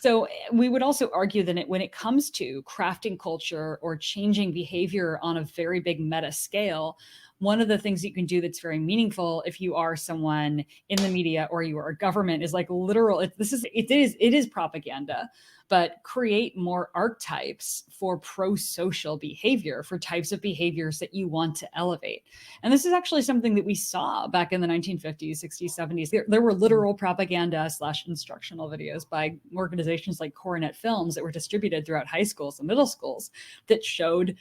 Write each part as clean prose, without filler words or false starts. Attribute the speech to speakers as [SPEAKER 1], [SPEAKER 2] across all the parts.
[SPEAKER 1] So we would also argue that when it comes to crafting culture or changing behavior on a very big meta scale, one of the things you can do that's very meaningful if you are someone in the media or you are a government is like literal. It is propaganda, but create more archetypes for pro-social behavior, for types of behaviors that you want to elevate. And this is actually something that we saw back in the 1950s, 60s, 70s. There were literal propaganda / instructional videos by organizations like Coronet Films that were distributed throughout high schools and middle schools that showed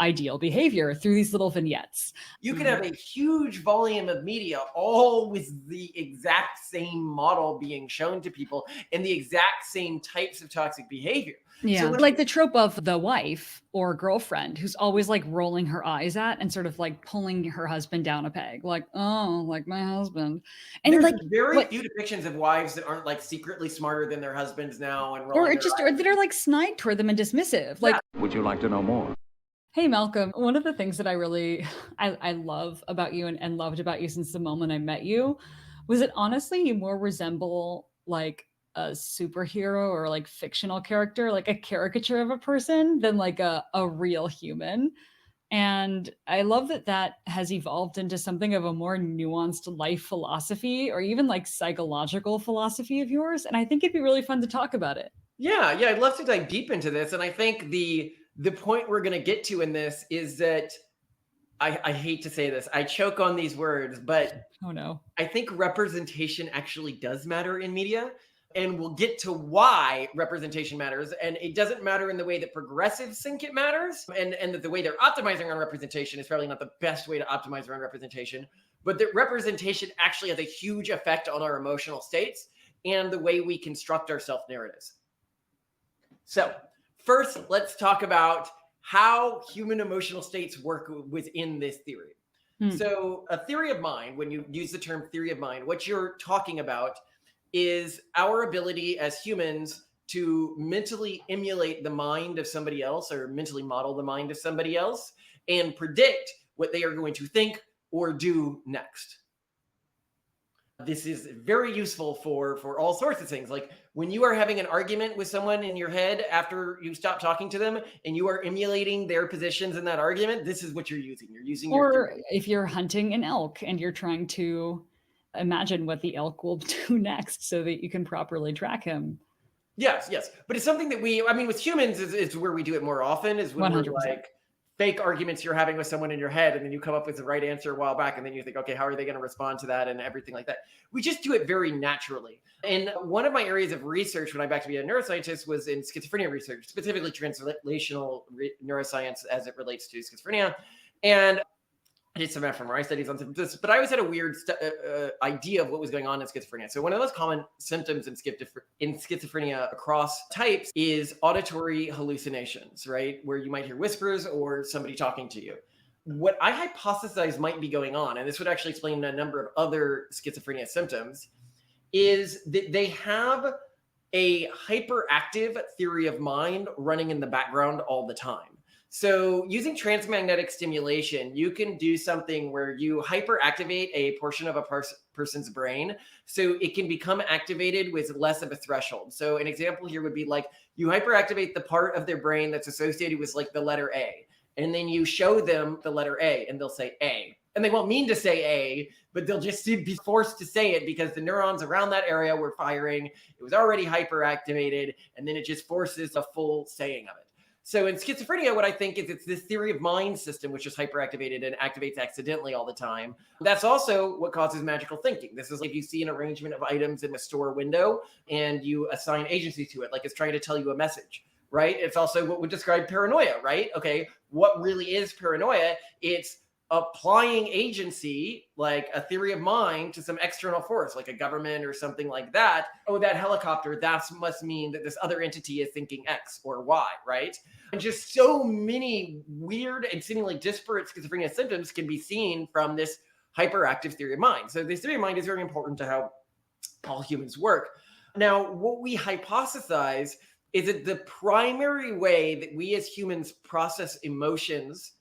[SPEAKER 1] ideal behavior through these little vignettes.
[SPEAKER 2] You could have a huge volume of media all with the exact same model being shown to people and the exact same types of toxic behavior.
[SPEAKER 1] Yeah, so like the trope of the wife or girlfriend who's always like rolling her eyes at and sort of like pulling her husband down a peg, like, oh, like my husband.
[SPEAKER 2] And there's like very few depictions of wives that aren't like secretly smarter than their husbands now, and
[SPEAKER 1] or that are like snide toward them and dismissive. Like,
[SPEAKER 3] would you like to know more?
[SPEAKER 1] Hey, Malcolm, one of the things that I really, I love about you and loved about you since the moment I met you was that honestly, you more resemble like a superhero or like fictional character, like a caricature of a person than like a real human. And I love that has evolved into something of a more nuanced life philosophy or even like psychological philosophy of yours. And I think it'd be really fun to talk about it.
[SPEAKER 2] Yeah, I'd love to dive deep into this. And I think the point we're going to get to in this is that I hate to say this, I choke on these words, but
[SPEAKER 1] oh no,
[SPEAKER 2] I think representation actually does matter in media. And we'll get to why representation matters. And it doesn't matter in the way that progressives think it matters. And that the way they're optimizing on representation is probably not the best way to optimize around representation. But that representation actually has a huge effect on our emotional states and the way we construct our self-narratives. So first, let's talk about how human emotional states work within this theory. So a theory of mind, when you use the term theory of mind, what you're talking about is our ability as humans to mentally emulate the mind of somebody else or mentally model the mind of somebody else and predict what they are going to think or do next. This is very useful for all sorts of things. Like when you are having an argument with someone in your head after you stop talking to them and you are emulating their positions in that argument, this is what you're using. You're using
[SPEAKER 1] or if you're hunting an elk and you're trying to imagine what the elk will do next so that you can properly track him.
[SPEAKER 2] Yes. But it's something that with humans is where we do it more often is when 100%. We're like fake arguments you're having with someone in your head, and then you come up with the right answer a while back, and then you think, okay, how are they going to respond to that and everything like that? We just do it very naturally. And one of my areas of research when I back to be a neuroscientist was in schizophrenia research, specifically translational neuroscience as it relates to schizophrenia. And I did some fMRI studies on this, but I always had a weird idea of what was going on in schizophrenia. So one of the most common symptoms in schizophrenia across types is auditory hallucinations, right? Where you might hear whispers or somebody talking to you. What I hypothesize might be going on, and this would actually explain a number of other schizophrenia symptoms, is that they have a hyperactive theory of mind running in the background all the time. So using transmagnetic stimulation, you can do something where you hyperactivate a portion of a person's brain so it can become activated with less of a threshold. So an example here would be like you hyperactivate the part of their brain that's associated with like the letter A, and then you show them the letter A and they'll say A. And they won't mean to say A, but they'll just be forced to say it because the neurons around that area were firing. It was already hyperactivated, and then it just forces a full saying of it. So in schizophrenia, what I think is it's this theory of mind system, which is hyperactivated and activates accidentally all the time. That's also what causes magical thinking. This is like if you see an arrangement of items in a store window and you assign agency to it, like it's trying to tell you a message, right? It's also what would describe paranoia, right? Okay, what really is paranoia? It's applying agency, like a theory of mind, to some external force, like a government or something like that. Oh, that helicopter, that must mean that this other entity is thinking X or Y, right? And just so many weird and seemingly disparate schizophrenia symptoms can be seen from this hyperactive theory of mind. So this theory of mind is very important to how all humans work. Now, what we hypothesize is that the primary way that we as humans process emotions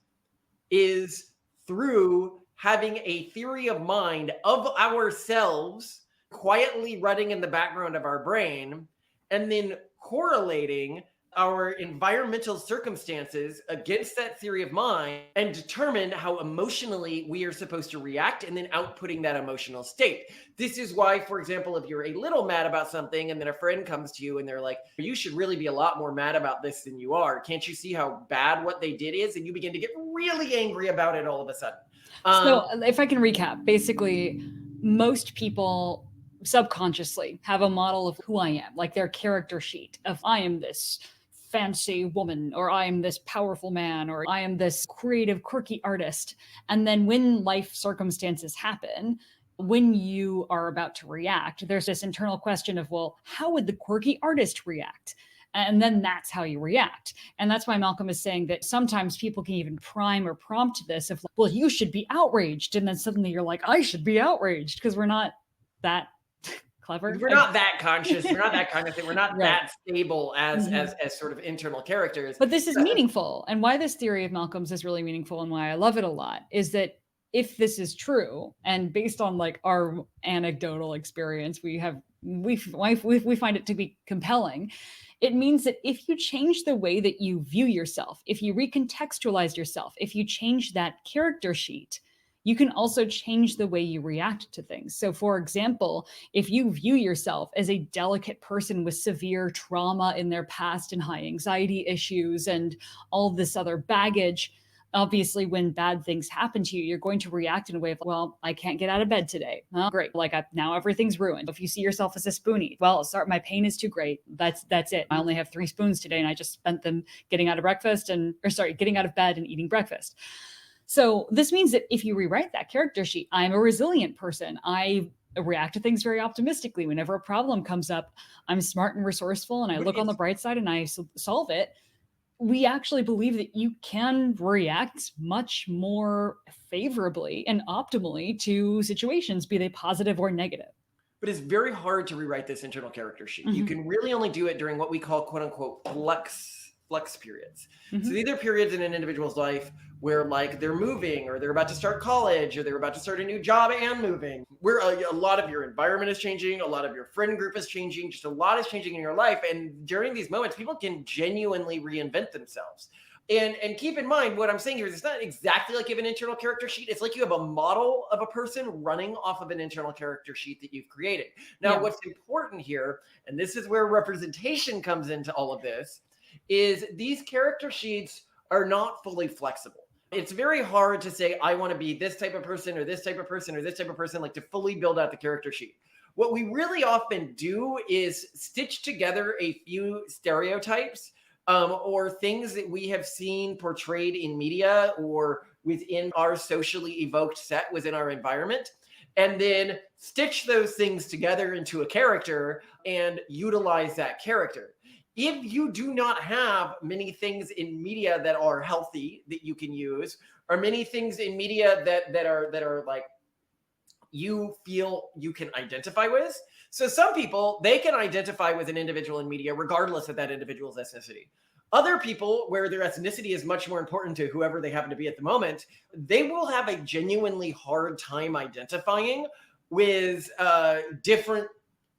[SPEAKER 2] is through having a theory of mind of ourselves quietly running in the background of our brain, and then correlating our environmental circumstances against that theory of mind and determine how emotionally we are supposed to react and then outputting that emotional state. This is why, for example, if you're a little mad about something and then a friend comes to you and they're like, you should really be a lot more mad about this than you are. Can't you see how bad what they did is? And you begin to get really angry about it all of a sudden.
[SPEAKER 1] So if I can recap, basically, most people subconsciously have a model of who I am, like their character sheet of I am this fancy woman, or I am this powerful man, or I am this creative, quirky artist. And then when life circumstances happen, when you are about to react, there's this internal question of, well, how would the quirky artist react? And then that's how you react. And that's why Malcolm is saying that sometimes people can even prime or prompt this of, well, you should be outraged. And then suddenly you're like, I should be outraged, because we're not that clever.
[SPEAKER 2] We're not that conscious. We're not that cognizant. We're not
[SPEAKER 1] Right.
[SPEAKER 2] that stable as sort of internal characters.
[SPEAKER 1] But this is meaningful. And why this theory of Malcolm's is really meaningful and why I love it a lot is that if this is true, and based on like our anecdotal experience, we find it to be compelling. It means that if you change the way that you view yourself, if you recontextualize yourself, if you change that character sheet, you can also change the way you react to things. So, for example, if you view yourself as a delicate person with severe trauma in their past and high anxiety issues and all this other baggage, obviously when bad things happen to you, you're going to react in a way of, well, I can't get out of bed today. Well, great. Like now everything's ruined. If you see yourself as a spoonie, well, sorry, my pain is too great. That's it. I only have 3 spoons today and I just spent them getting out of getting out of bed and eating breakfast. So this means that if you rewrite that character sheet, I'm a resilient person. I react to things very optimistically. Whenever a problem comes up, I'm smart and resourceful and I look on the bright side and I solve it. We actually believe that you can react much more favorably and optimally to situations, be they positive or negative.
[SPEAKER 2] But it's very hard to rewrite this internal character sheet. You can really only do it during what we call quote unquote flux periods. So these are periods in an individual's life where like they're moving or they're about to start college or they're about to start a new job and moving, where a lot of your environment is changing, a lot of your friend group is changing, just a lot is changing in your life. And during these moments, people can genuinely reinvent themselves. And keep in mind, what I'm saying here is it's not exactly like you have an internal character sheet. It's like you have a model of a person running off of an internal character sheet that you've created. Now, what's important here, and this is where representation comes into all of this, is these character sheets are not fully flexible. It's very hard to say, I want to be this type of person or this type of person or this type of person, like to fully build out the character sheet. What we really often do is stitch together a few stereotypes or things that we have seen portrayed in media or within our socially evoked set within our environment, and then stitch those things together into a character and utilize that character. If you do not have many things in media that are healthy that you can use, or many things in media that are like you feel you can identify with. So some people, they can identify with an individual in media regardless of that individual's ethnicity. Other people, where their ethnicity is much more important to whoever they happen to be at the moment, they will have a genuinely hard time identifying with different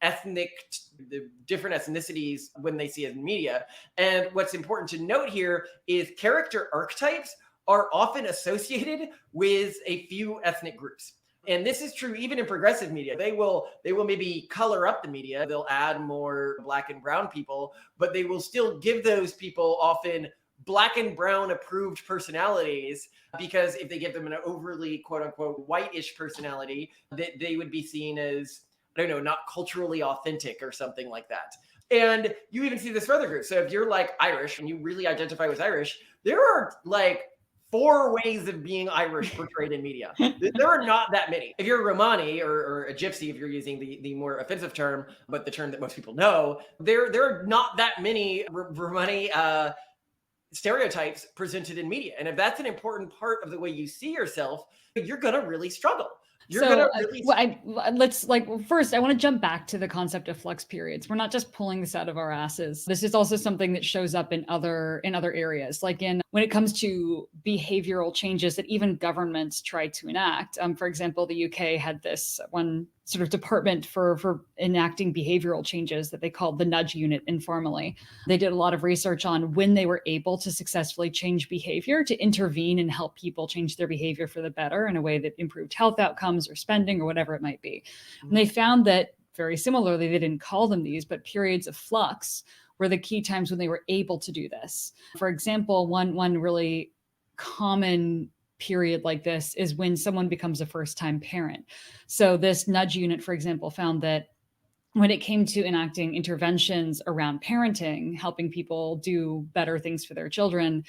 [SPEAKER 2] ethnicities when they see it in media. And what's important to note here is character archetypes are often associated with a few ethnic groups. And this is true even in progressive media. They will maybe color up the media. They'll add more black and brown people, but they will still give those people often black and brown approved personalities, because if they give them an overly quote unquote whitish personality, they would be seen as, I don't know, not culturally authentic or something like that. And you even see this for other groups. So if you're like Irish and you really identify with Irish, there are like 4 ways of being Irish portrayed in media. There are not that many. If you're a Romani or a Gypsy, if you're using the more offensive term, but the term that most people know, there are not that many Romani stereotypes presented in media. And if that's an important part of the way you see yourself, you're going to really struggle. First, I want to jump back to the concept of flux periods. We're not just pulling this out of our asses. This is also something that shows up in other areas, like when it comes to behavioral changes that even governments try to enact. For example, the UK had this one
[SPEAKER 1] sort of department for enacting behavioral changes that they called the nudge unit informally. They did a lot of research on when they were able to successfully change behavior, to intervene and help people change their behavior for the better in a way that improved health outcomes or spending or whatever it might be. And they found that very similarly, they didn't call them these, but periods of flux were the key times when they were able to do this. For example, one really common period like this is when someone becomes a first-time parent. So this nudge unit, for example, found that when it came to enacting interventions around parenting, helping people do better things for their children,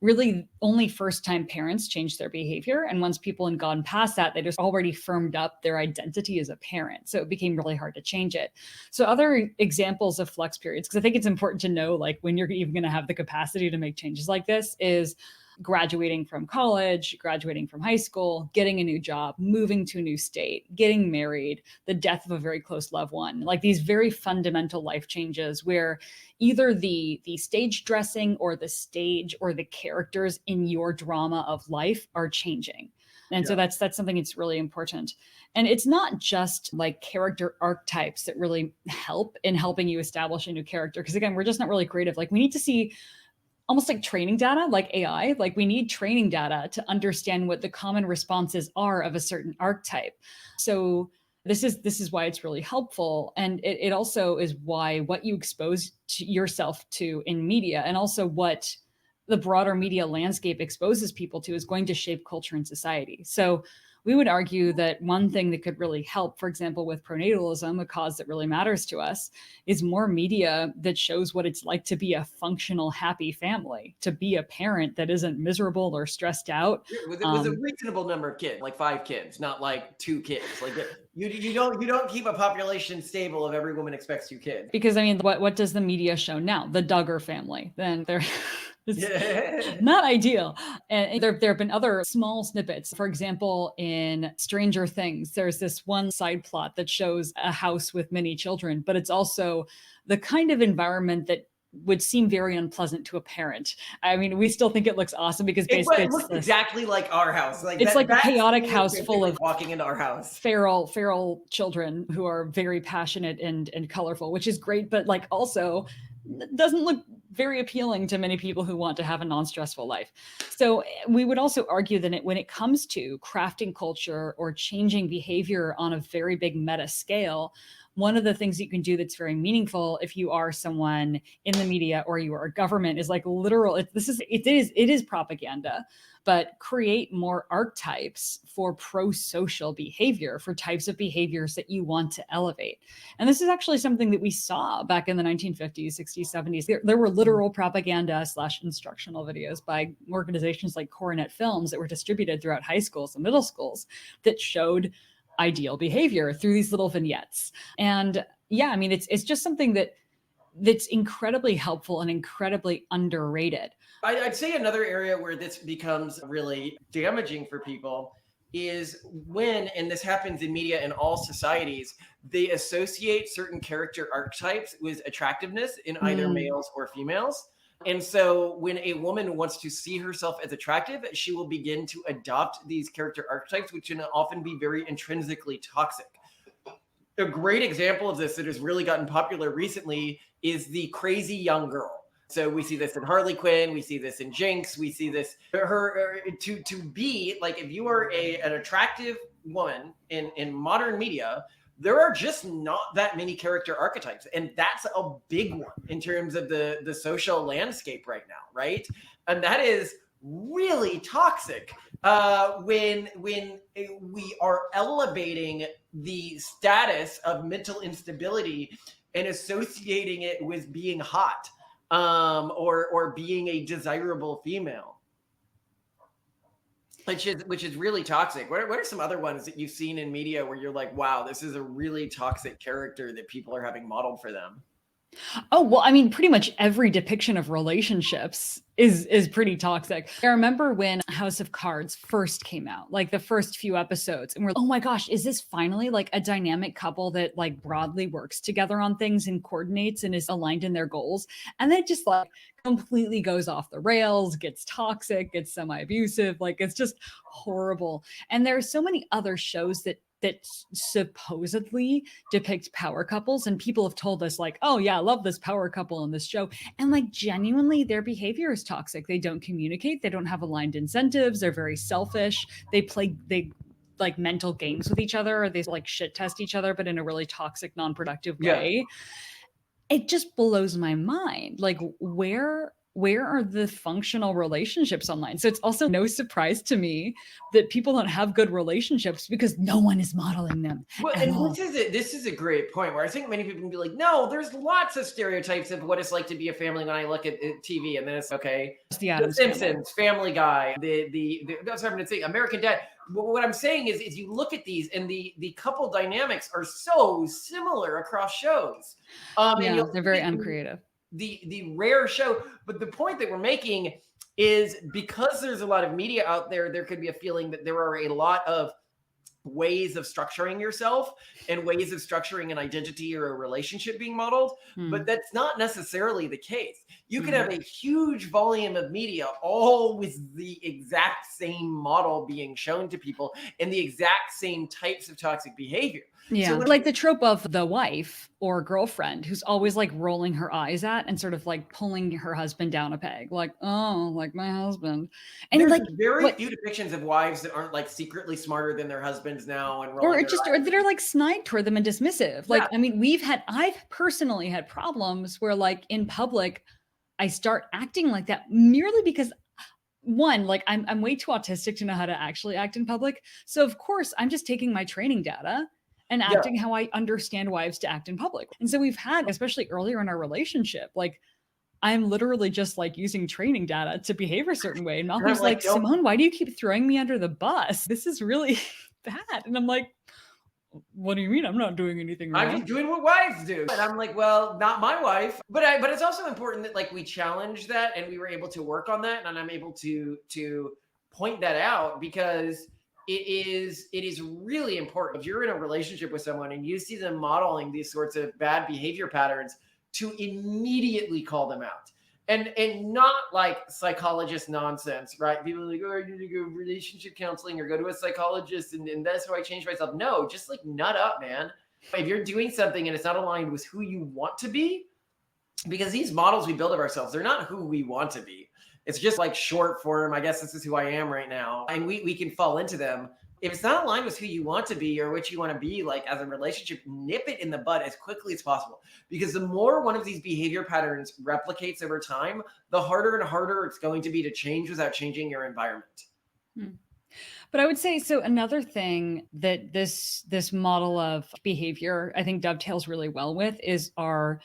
[SPEAKER 1] really only first-time parents changed their behavior. And once people had gone past that, they just already firmed up their identity as a parent. So it became really hard to change it. So other examples of flex periods, because I think it's important to know, like, when you're even going to have the capacity to make changes like this, is graduating from college, graduating from high school, getting a new job, moving to a new state, getting married, the death of a very close loved one, like these very fundamental life changes where either the stage dressing or the stage or the characters in your drama of life are changing. And so that's something that's really important. And it's not just like character archetypes that really help in helping you establish a new character. Because again, we're just not really creative. Like, we need to see almost like training data, like AI, like we need training data to understand what the common responses are of a certain archetype. So this is why it's really helpful. And it also is why what you expose to yourself to in media, and also what the broader media landscape exposes people to, is going to shape culture and society. So we would argue that one thing that could really help, for example, with pronatalism, a cause that really matters to us, is more media that shows what it's like to be a functional, happy family, to be a parent that isn't miserable or stressed out.
[SPEAKER 2] With a reasonable number of kids, like 5 kids, not like 2 kids. Like, you don't keep a population stable if every woman expects 2 kids.
[SPEAKER 1] Because I mean, what does the media show now? The Duggar family. Then they're
[SPEAKER 2] Yeah.
[SPEAKER 1] not ideal. And there have been other small snippets. For example, in Stranger Things, there's this one side plot that shows a house with many children, but it's also the kind of environment that would seem very unpleasant to a parent. I mean, we still think it looks awesome because basically
[SPEAKER 2] It looks exactly like our house. Like,
[SPEAKER 1] it's like a chaotic
[SPEAKER 2] scene
[SPEAKER 1] house
[SPEAKER 2] is
[SPEAKER 1] full
[SPEAKER 2] like
[SPEAKER 1] of
[SPEAKER 2] walking into our house.
[SPEAKER 1] feral children who are very passionate and colorful, which is great, but like also doesn't look very appealing to many people who want to have a non-stressful life. So we would also argue that when it comes to crafting culture or changing behavior on a very big meta scale, one of the things you can do that's very meaningful if you are someone in the media or you are a government is like literal, it is propaganda, but create more archetypes for pro-social behavior, for types of behaviors that you want to elevate. And this is actually something that we saw back in the 1950s, 60s, 70s. There were literal propaganda / instructional videos by organizations like Coronet Films that were distributed throughout high schools and middle schools that showed ideal behavior through these little vignettes. And yeah, I mean, it's just something that's incredibly helpful and incredibly underrated.
[SPEAKER 2] I'd say another area where this becomes really damaging for people is when, and this happens in media in all societies, they associate certain character archetypes with attractiveness in either males or females. And so when a woman wants to see herself as attractive, she will begin to adopt these character archetypes, which can often be very intrinsically toxic. A great example of this that has really gotten popular recently is the crazy young girl. So we see this in Harley Quinn, we see this in Jinx, we see this to be like, if you are an attractive woman in modern media, there are just not that many character archetypes. And that's a big one in terms of the social landscape right now, right? And that is really toxic when we are elevating the status of mental instability and associating it with being hot or being a desirable female. Which is really toxic. What are some other ones that you've seen in media where you're like, wow, this is a really toxic character that people are having modeled for them?
[SPEAKER 1] Oh, well, I mean, pretty much every depiction of relationships is pretty toxic. I remember when House of Cards first came out, like the first few episodes, and we're, oh my gosh, is this finally like a dynamic couple that like broadly works together on things and coordinates and is aligned in their goals? And then it just like completely goes off the rails, gets toxic, gets semi-abusive, like it's just horrible. And there are so many other shows that that supposedly depicts power couples, and people have told us like, oh yeah, I love this power couple in this show, and like genuinely their behavior is toxic. They don't communicate, they don't have aligned incentives, they're very selfish, they like mental games with each other, or they like shit test each other, but in a really toxic, non-productive
[SPEAKER 2] Yeah.
[SPEAKER 1] way. It just blows my mind. Like, where are the functional relationships online? So it's also no surprise to me that people don't have good relationships because no one is modeling them
[SPEAKER 2] Well,
[SPEAKER 1] at
[SPEAKER 2] and
[SPEAKER 1] all.
[SPEAKER 2] this is a great point where I think many people can be like, no, there's lots of stereotypes of what it's like to be a family when I look at TV, and then it's okay.
[SPEAKER 1] It's the
[SPEAKER 2] The
[SPEAKER 1] Addams Family.
[SPEAKER 2] Simpsons, Family Guy, that's what I'm going to say. American Dad. What I'm saying is you look at these, and the couple dynamics are so similar across shows. And
[SPEAKER 1] Yeah,
[SPEAKER 2] you'll
[SPEAKER 1] they're very uncreative.
[SPEAKER 2] the rare show. But the point that we're making is because there's a lot of media out there, there could be a feeling that there are a lot of ways of structuring yourself and ways of structuring an identity or a relationship being modeled, but that's not necessarily the case. You could have a huge volume of media all with the exact same model being shown to people and the exact same types of toxic behavior.
[SPEAKER 1] Yeah,
[SPEAKER 2] So
[SPEAKER 1] like the trope of the wife or girlfriend who's always like rolling her eyes at and sort of like pulling her husband down a peg, like, oh, like my husband. And
[SPEAKER 2] there's
[SPEAKER 1] like
[SPEAKER 2] very
[SPEAKER 1] what
[SPEAKER 2] few depictions of wives that aren't like secretly smarter than their husbands now and rolling
[SPEAKER 1] or
[SPEAKER 2] their
[SPEAKER 1] just or
[SPEAKER 2] eyes.
[SPEAKER 1] that are like snide toward them and dismissive.
[SPEAKER 2] Yeah.
[SPEAKER 1] Like, I mean, I've personally had problems where like in public, I start acting like that merely because one, like I'm way too autistic to know how to actually act in public. So of course I'm just taking my training data and
[SPEAKER 2] Yeah.
[SPEAKER 1] acting how I understand wives to act in public. And so we've had, especially earlier in our relationship, like I'm literally just like using training data to behave a certain way. And
[SPEAKER 2] And I'm
[SPEAKER 1] Malcolm's
[SPEAKER 2] like,
[SPEAKER 1] like,
[SPEAKER 2] don't
[SPEAKER 1] Simone, why do you keep throwing me under the bus? This is really bad. And I'm like, what do you mean? I'm not doing anything
[SPEAKER 2] I'm
[SPEAKER 1] wrong.
[SPEAKER 2] just doing what wives do. And I'm like, well, not my wife. But it's also important that like we challenge that and we were able to work on that. And I'm able to point that out because it is really important. If you're in a relationship with someone and you see them modeling these sorts of bad behavior patterns, to immediately call them out. And not like psychologist nonsense, right? People are like, oh, I need to go relationship counseling or go to a psychologist, and that's how I change myself. No, just like nut up, man. If you're doing something and it's not aligned with who you want to be, because these models we build of ourselves, they're not who we want to be. It's just like short form. I guess this is who I am right now. And we can fall into them. If it's not aligned with who you want to be or what you want to be like as a relationship, nip it in the bud as quickly as possible. Because the more one of these behavior patterns replicates over time, the harder and harder it's going to be to change without changing your environment.
[SPEAKER 1] But I would say, so another thing that this model of behavior I think dovetails really well with is our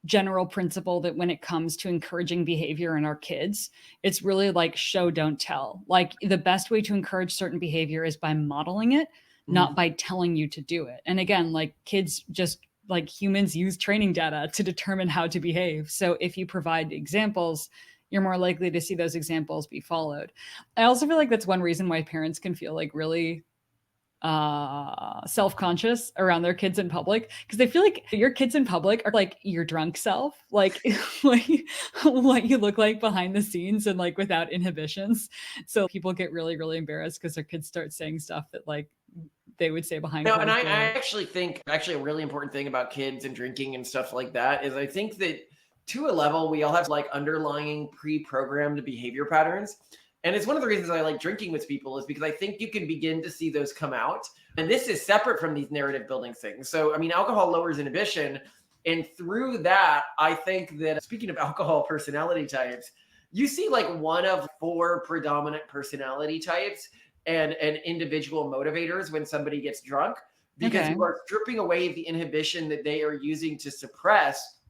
[SPEAKER 1] general principle that when it comes to encouraging behavior in our kids, it's really like show, don't tell. Like the best way to encourage certain behavior is by modeling it, not by telling you to do it. And again, like kids just like humans use training data to determine how to behave. So if you provide examples, you're more likely to see those examples be followed. I also feel like that's one reason why parents can feel like really self-conscious around their kids in public, because they feel like your kids in public are like your drunk self, like like what you look like behind the scenes and like without inhibitions. So people get really, really embarrassed because their kids start saying stuff that like they would say behind
[SPEAKER 2] No, and
[SPEAKER 1] closed
[SPEAKER 2] I
[SPEAKER 1] doors.
[SPEAKER 2] actually think a really important thing about kids and drinking and stuff like that is I think that to a level we all have like underlying pre-programmed behavior patterns. And it's one of the reasons I like drinking with people is because I think you can begin to see those come out. And this is separate from these narrative building things. So, I mean, alcohol lowers inhibition. And through that, I think that speaking of alcohol personality types, you see like one of four predominant personality types and individual motivators when somebody gets drunk, because
[SPEAKER 1] Okay.
[SPEAKER 2] you are stripping away the inhibition that they are using to suppress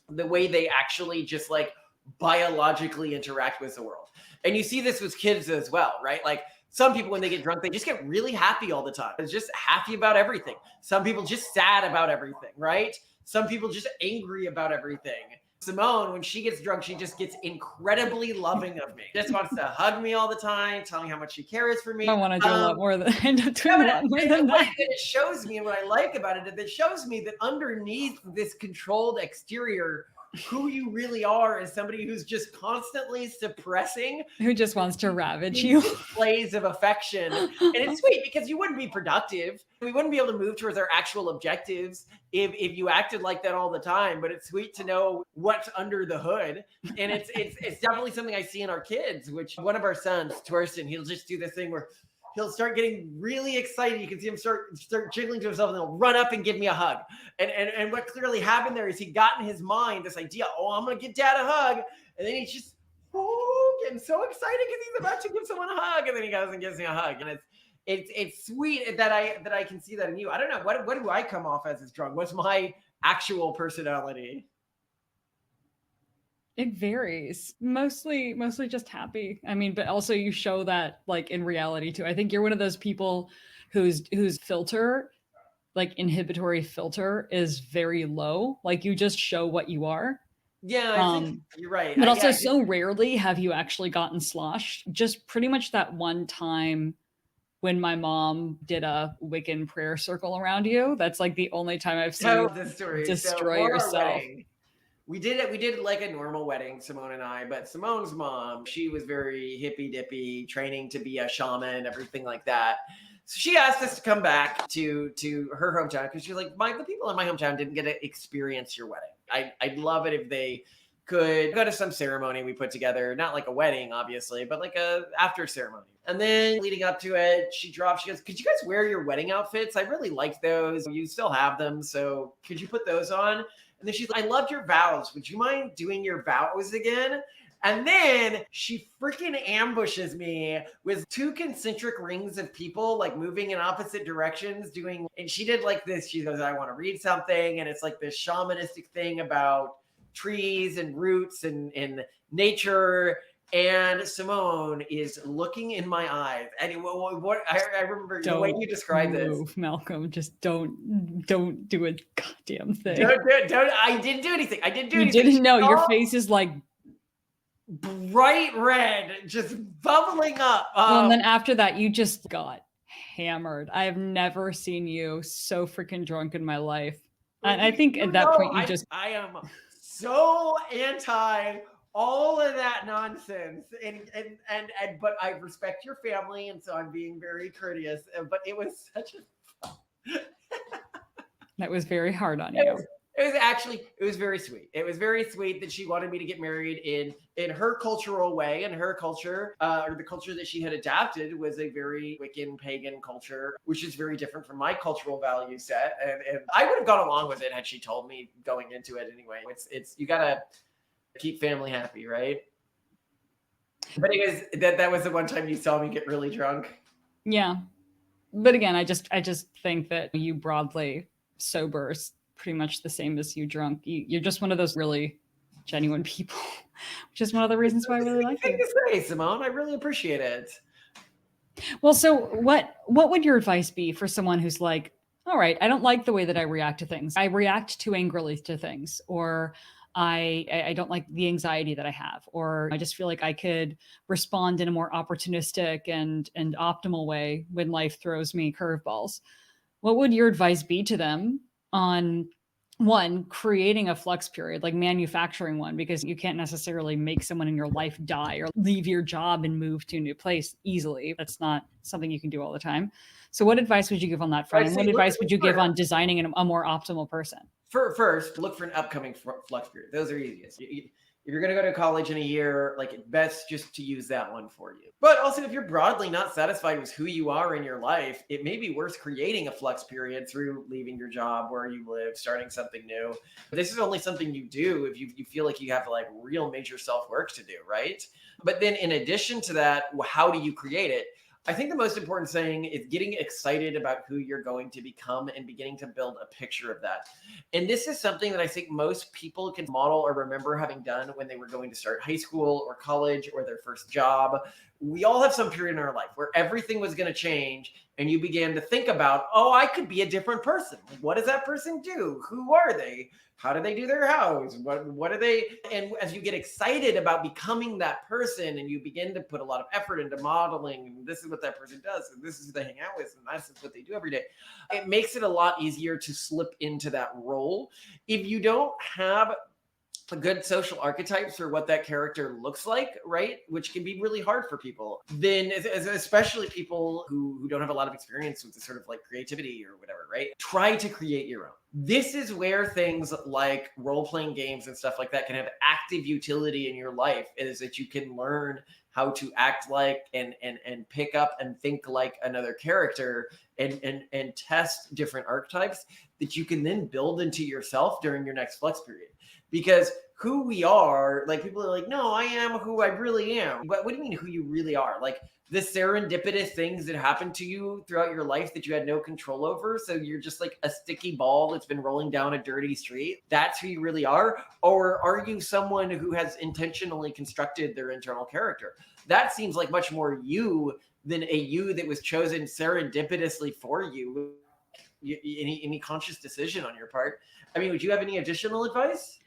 [SPEAKER 2] the way they actually just like biologically interact with the world. And you see this with kids as well, right? Like some people, when they get drunk, they just get really happy all the time. It's just happy about everything. Some people just sad about everything, right? Some people just angry about everything. Simone, when she gets drunk, she just gets incredibly loving of me. Just wants to hug me all the time, tell me how much she cares for me.
[SPEAKER 1] I want to do a lot more than I end up doing
[SPEAKER 2] Yeah,
[SPEAKER 1] a lot more
[SPEAKER 2] and
[SPEAKER 1] than
[SPEAKER 2] what
[SPEAKER 1] that.
[SPEAKER 2] it shows me and what I like about it is it shows me that underneath this controlled exterior, who you really are as somebody who's just constantly suppressing
[SPEAKER 1] Who just wants to ravage you.
[SPEAKER 2] displays of affection. And it's sweet because you wouldn't be productive. We wouldn't be able to move towards our actual objectives if you acted like that all the time. But it's sweet to know what's under the hood. And it's definitely something I see in our kids, which one of our sons, Torsten, he'll just do this thing where he'll start getting really excited. You can see him start jiggling to himself, and he'll run up and give me a hug. And what clearly happened there is he got in his mind this idea, oh, I'm going to give dad a hug. And then he's just getting so excited because he's about to give someone a hug. And then he goes and gives me a hug. And it's sweet that I can see that in you. I don't know. What do I come off as drunk? What's my actual personality?
[SPEAKER 1] It varies. Mostly just happy. I mean, but also you show that like in reality too. I think you're one of those people whose filter, like inhibitory filter, is very low. Like you just show what you are.
[SPEAKER 2] Yeah, I think you're right.
[SPEAKER 1] But also so rarely have you actually gotten sloshed. Just pretty much that one time when my mom did a Wiccan prayer circle around you. That's like the only time I've seen you destroy yourself.
[SPEAKER 2] We did like a normal wedding, Simone and I, but Simone's mom, she was very hippy dippy, training to be a shaman, everything like that. So she asked us to come back to her hometown because she's like, the people in my hometown didn't get to experience your wedding. I'd love it if they could go to some ceremony we put together, not like a wedding, obviously, but like a after ceremony. And then leading up to it, she goes, could you guys wear your wedding outfits? I really liked those. You still have them. So could you put those on? And then she's like, I loved your vows. Would you mind doing your vows again? And then she freaking ambushes me with 2 concentric rings of people like moving in opposite directions and she did like this. She goes, I want to read something. And it's like this shamanistic thing about trees and roots and nature. And Simone is looking in my eyes. And what I remember the way you described this.
[SPEAKER 1] Malcolm, just don't do a goddamn thing.
[SPEAKER 2] Don't. I didn't do anything.
[SPEAKER 1] You didn't know. Your face is like
[SPEAKER 2] bright red, just bubbling up.
[SPEAKER 1] And then after that, you just got hammered. I have never seen you so freaking drunk in my life. And I think at that point,
[SPEAKER 2] I am so anti all of that nonsense, but I respect your family, and so I'm being very courteous. But it was such a
[SPEAKER 1] that was very hard on you.
[SPEAKER 2] It was very sweet. It was very sweet that she wanted me to get married in her cultural way, and her culture, or the culture that she had adapted, was a very Wiccan pagan culture, which is very different from my cultural value set. And I would have gone along with it had she told me going into it anyway. It's you gotta keep family happy, right? But it was that was the one time you saw me get really drunk.
[SPEAKER 1] Yeah. But again, I just think that you broadly sober is pretty much the same as you drunk. You're just one of those really genuine people, which is one of the reasons why I really like you.
[SPEAKER 2] Thank you, say, Simone. I really appreciate it.
[SPEAKER 1] Well, so what would your advice be for someone who's like, all right, I don't like the way that I react to things. I react too angrily to things, or I don't like the anxiety that I have, or I just feel like I could respond in a more opportunistic and optimal way when life throws me curveballs. What would your advice be to them on, one, creating a flux period, like manufacturing one, because you can't necessarily make someone in your life die or leave your job and move to a new place easily. That's not something you can do all the time. So what advice would you give on that front? And what advice would you give on designing a more optimal person?
[SPEAKER 2] First, look for an upcoming flux period. Those are easiest. If you're going to go to college in a year, like it's best just to use that one for you. But also, if you're broadly not satisfied with who you are in your life, it may be worth creating a flux period through leaving your job where you live, starting something new. But this is only something you do if you feel like you have like real major self-work to do, right? But then in addition to that, how do you create it? I think the most important thing is getting excited about who you're going to become and beginning to build a picture of that. And this is something that I think most people can model or remember having done when they were going to start high school or college or their first job. We all have some period in our life where everything was going to change and you began to think about, oh, I could be a different person. What does that person do? Who are they? How do they do their house? What are they? And as you get excited about becoming that person and you begin to put a lot of effort into modeling, and this is what that person does, and this is who they hang out with, and that's what they do every day, it makes it a lot easier to slip into that role. If you don't have good social archetypes for what that character looks like, right? Which can be really hard for people. Then, especially people who don't have a lot of experience with the sort of like creativity or whatever, right? Try to create your own. This is where things like role playing games and stuff like that can have active utility in your life, is that you can learn how to act like and pick up and think like another character and test different archetypes that you can then build into yourself during your next flex period. Because who we are, like people are like, no, I am who I really am. But what do you mean who you really are? Like the serendipitous things that happen to you throughout your life that you had no control over. So you're just like a sticky ball that's been rolling down a dirty street. That's who you really are. Or are you someone who has intentionally constructed their internal character? That seems like much more you than a you that was chosen serendipitously for you. Any conscious decision on your part. I mean, would you have any additional advice?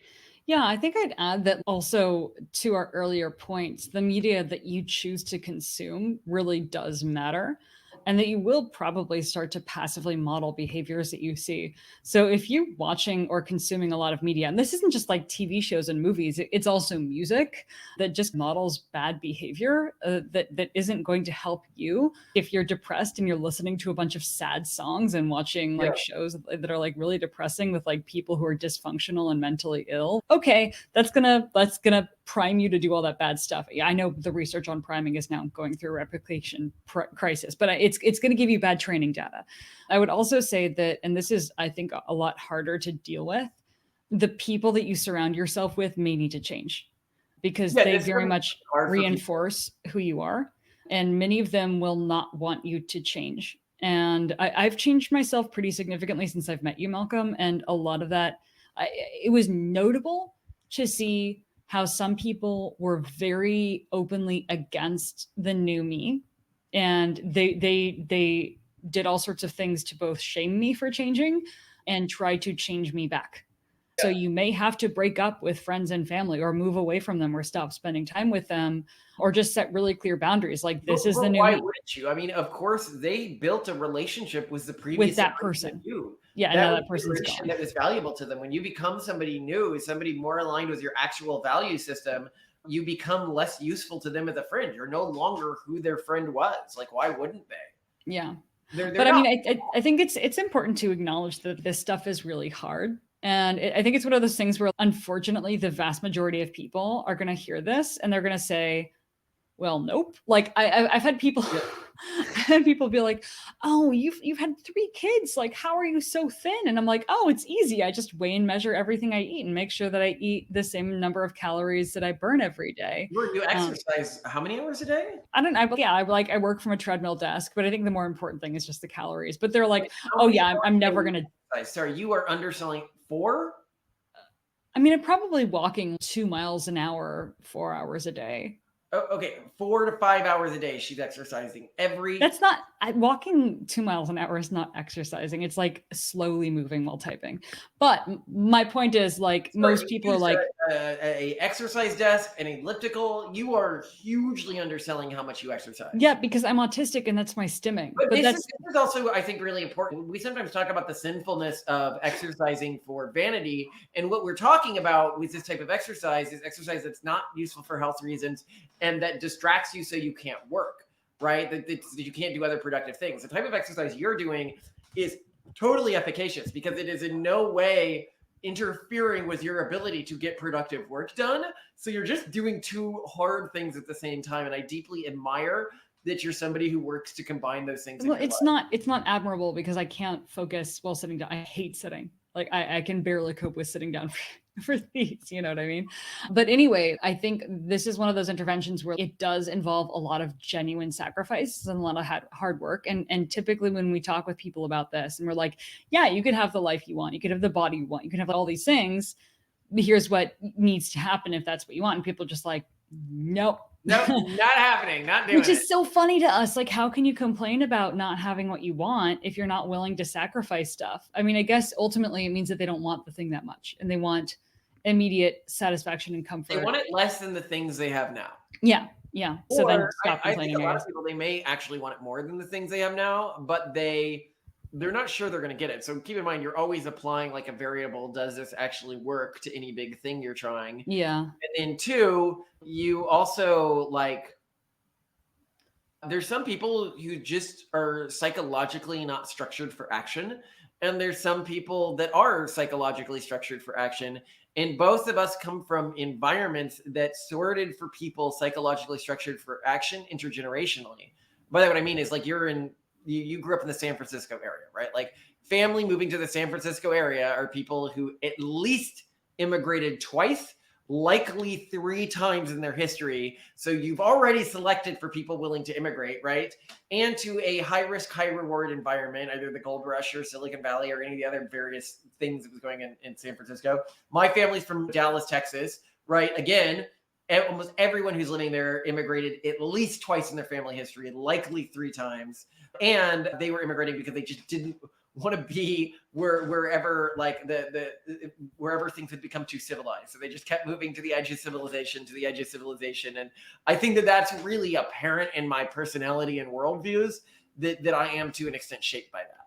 [SPEAKER 1] Yeah, I think I'd add that also to our earlier points, the media that you choose to consume really does matter, and that you will probably start to passively model behaviors that you see. So if you're watching or consuming a lot of media, and this isn't just like TV shows and movies, it's also music that just models bad behavior that isn't going to help you. If you're depressed and you're listening to a bunch of sad songs and watching like shows that are like really depressing with like people who are dysfunctional and mentally ill, okay, that's gonna prime you to do all that bad stuff. I know the research on priming is now going through a replication crisis, but it's going to give you bad training data. I would also say that, and this is, I think, a lot harder to deal with, the people that you surround yourself with may need to change, because they very much reinforce who you are. And many of them will not want you to change. And I've changed myself pretty significantly since I've met you, Malcolm. And a lot of that, it was notable to see how some people were very openly against the new me, and they did all sorts of things to both shame me for changing and try to change me back. So you may have to break up with friends and family, or move away from them, or stop spending time with them, or just set really clear boundaries. Like, this is the new
[SPEAKER 2] why
[SPEAKER 1] me.
[SPEAKER 2] wouldn't you? I mean, of course, they built a relationship with the previous
[SPEAKER 1] With that person.
[SPEAKER 2] you.
[SPEAKER 1] Yeah, and
[SPEAKER 2] That
[SPEAKER 1] now
[SPEAKER 2] was
[SPEAKER 1] that person's gone.
[SPEAKER 2] that was valuable to them. When you become somebody new, somebody more aligned with your actual value system, you become less useful to them as a friend. You're no longer who their friend was. Like, why wouldn't they?
[SPEAKER 1] Yeah.
[SPEAKER 2] They're
[SPEAKER 1] But I
[SPEAKER 2] not.
[SPEAKER 1] mean, I think it's important to acknowledge that this stuff is really hard. And I think it's one of those things where, unfortunately, the vast majority of people are going to hear this and they're going to say, well, nope. Like I've had people, I've had people be like, "Oh, you've had 3 kids. Like, how are you so thin?" And I'm like, "Oh, it's easy. I just weigh and measure everything I eat and make sure that I eat the same number of calories that I burn every day."
[SPEAKER 2] You exercise how many hours a day?
[SPEAKER 1] I don't know. Yeah, I work from a treadmill desk, but I think the more important thing is just the calories. But they're like,
[SPEAKER 2] How
[SPEAKER 1] "Oh
[SPEAKER 2] many
[SPEAKER 1] yeah,
[SPEAKER 2] hours
[SPEAKER 1] I'm
[SPEAKER 2] a day
[SPEAKER 1] never
[SPEAKER 2] do you
[SPEAKER 1] gonna."
[SPEAKER 2] exercise? Sorry, you are underselling 4?
[SPEAKER 1] I mean, I'm probably walking 2 miles an hour, 4 hours a day.
[SPEAKER 2] Oh, okay, 4 to 5 hours a day she's exercising every.
[SPEAKER 1] That's not walking 2 miles an hour is not exercising. It's like slowly moving while typing. But my point is, like, most people are like,
[SPEAKER 2] a exercise desk, an elliptical. You are hugely underselling how much you exercise.
[SPEAKER 1] yeah, because I'm autistic and that's my stimming.
[SPEAKER 2] But
[SPEAKER 1] But
[SPEAKER 2] this
[SPEAKER 1] that's
[SPEAKER 2] is also, I think, really important. We sometimes talk about the sinfulness of exercising for vanity. And what we're talking about with this type of exercise is exercise that's not useful for health reasons and that distracts you so you can't work, right? That you can't do other productive things. The type of exercise you're doing is totally efficacious because it is in no way interfering with your ability to get productive work done. So you're just doing 2 hard things at the same time. And I deeply admire that you're somebody who works to combine those things.
[SPEAKER 1] well, it's not admirable because I can't focus while sitting down. I hate sitting. Like I can barely cope with sitting down for these, you know what I mean? But anyway, I think this is one of those interventions where it does involve a lot of genuine sacrifice and a lot of hard work. And typically when we talk with people about this and we're like, yeah, you could have the life you want, you could have the body you want, you could have all these things. Here's what needs to happen if that's what you want. And people are just like, nope.
[SPEAKER 2] Nope, not happening, not doing
[SPEAKER 1] Which is so funny to us. Like, how can you complain about not having what you want if you're not willing to sacrifice stuff? I mean, I guess ultimately it means that they don't want the thing that much and they want immediate satisfaction and comfort.
[SPEAKER 2] They want it less than the things they have now.
[SPEAKER 1] Yeah. Yeah. So then stop
[SPEAKER 2] I think
[SPEAKER 1] complaining.
[SPEAKER 2] a lot of people, they may actually want it more than the things they have now, but they they're not sure they're going to get it. So keep in mind, you're always applying like a variable. Does this actually work to any big thing you're trying?
[SPEAKER 1] Yeah.
[SPEAKER 2] And then two, you also like, there's some people who just are psychologically not structured for action. And there's some people that are psychologically structured for action. And both of us come from environments that sorted for people psychologically structured for action intergenerationally. By that, what I mean is like you grew up in the San Francisco area, right? Like family moving to the San Francisco area are people who at least immigrated twice, likely 3 times in their history. So you've already selected for people willing to immigrate, right? And to a high risk, high reward environment, either the gold rush or Silicon Valley or any of the other various things that was going in San Francisco. My family's from Dallas, Texas, right? Again, almost everyone who's living there immigrated at least twice in their family history, likely 3 times. And they were immigrating because they just didn't want to be wherever like wherever things had become too civilized. So they just kept moving to the edge of civilization, And I think that that's really apparent in my personality and worldviews that I am to an extent shaped by that.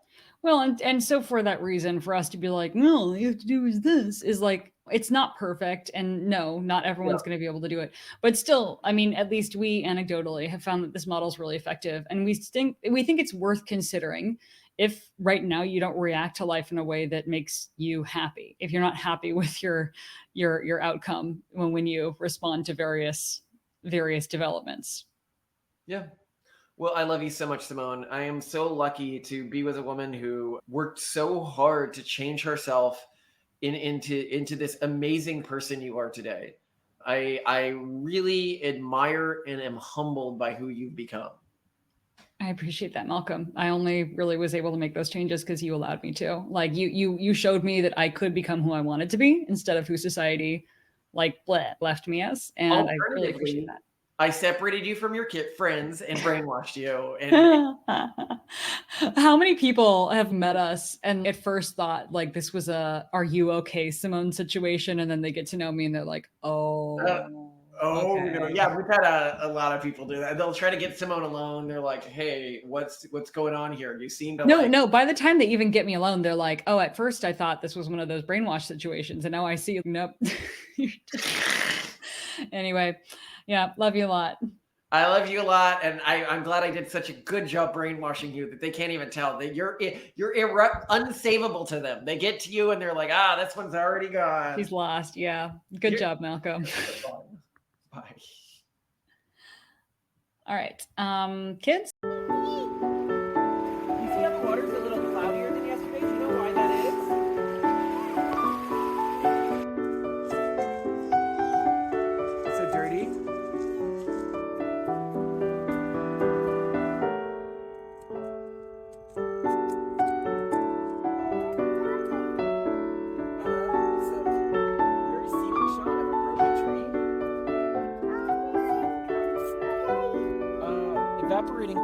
[SPEAKER 1] Well, and so for that reason, for us to be like, no, all you have to do is this, is like, it's not perfect. And no, not everyone's going to be able to do it. But still, I mean, at least we anecdotally have found that this model is really effective. And we think it's worth considering if right now you don't react to life in a way that makes you happy. If you're not happy with your outcome when you respond to various developments.
[SPEAKER 2] Yeah. Well, I love you so much, Simone. I am so lucky to be with a woman who worked so hard to change herself into this amazing person you are today. I really admire and am humbled by who you've become.
[SPEAKER 1] I appreciate that, Malcolm. I only really was able to make those changes because you allowed me to. Like you showed me that I could become who I wanted to be instead of who society like left me as, and I really appreciate that.
[SPEAKER 2] I separated you from your friends and brainwashed you. And
[SPEAKER 1] how many people have met us and at first thought like this was a "Are you okay, Simone" situation, and then they get to know me and they're like, "Oh, okay."
[SPEAKER 2] no, yeah, we've had a lot of people do that. They'll try to get Simone alone. They're like, "Hey, what's going on here? You seem to
[SPEAKER 1] no. By the time they even get me alone, they're like, "Oh, at first I thought this was one of those brainwash situations, and now I see nope." Anyway. Yeah, love you a lot.
[SPEAKER 2] I love you a lot, and I'm glad I did such a good job brainwashing you that they can't even tell that you're unsavable to them. They get to you and they're like, this one's already gone.
[SPEAKER 1] He's lost. Yeah, good job, Malcolm.
[SPEAKER 2] Bye.
[SPEAKER 1] All right, kids.
[SPEAKER 2] You see how the water's a little cloudier than yesterday? Do you know why that is? So dirty. Evaporating.